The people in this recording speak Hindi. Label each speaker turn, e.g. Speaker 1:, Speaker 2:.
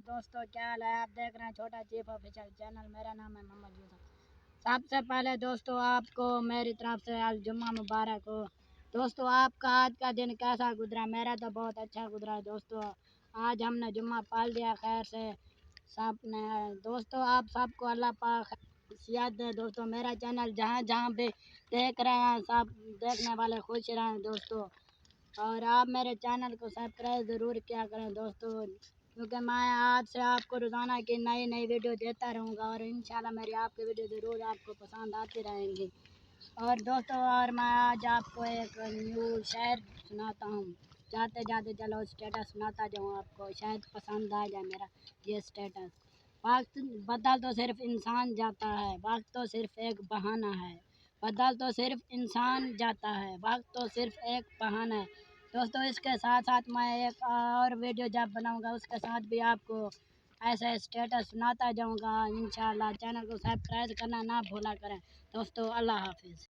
Speaker 1: दोस्तों, क्या हाल है। आप देख रहे हैं छोटा चीफ ऑफिशियल चैनल। मेरा नाम है मोहम्मद यूसुफ। सबसे पहले दोस्तों आपको मेरी तरफ से आज जुम्मा मुबारक हो। दोस्तों आपका आज का दिन कैसा गुजरा? मेरा तो बहुत अच्छा गुजरा दोस्तों। आज हमने जुम्मा पाल दिया खैर से सब ने। दोस्तों आप सबको अल्लाह पाक सेहत दे। दोस्तों मेरा चैनल जहाँ जहाँ भी देख रहे हैं सब देखने वाले खुश रहें दोस्तों। और आप मेरे चैनल को सब्सक्राइब ज़रूर किया करें दोस्तों, क्योंकि मैं आज से आपको रोज़ाना की नई नई वीडियो देता रहूँगा और इंशाल्लाह मेरी आपकी वीडियो ज़रूर आपको पसंद आती रहेंगी। और दोस्तों और मैं आज आपको एक न्यू शेर सुनाता हूँ। जाते जाते चलो स्टेटस सुनाता जाऊँ आपको, शायद पसंद आ जाए मेरा ये स्टेटस। वक्त बदल तो सिर्फ इंसान जाता है, वक्त तो सिर्फ एक बहाना है। बदल तो सिर्फ इंसान जाता है, वक्त तो सिर्फ एक बहाना है। दोस्तों इसके साथ साथ मैं एक और वीडियो जब बनाऊंगा उसके साथ भी आपको ऐसे स्टेटस सुनाता जाऊंगा इंशाल्लाह। चैनल को सब्सक्राइब करना ना भूला करें दोस्तों। अल्लाह हाफिज़।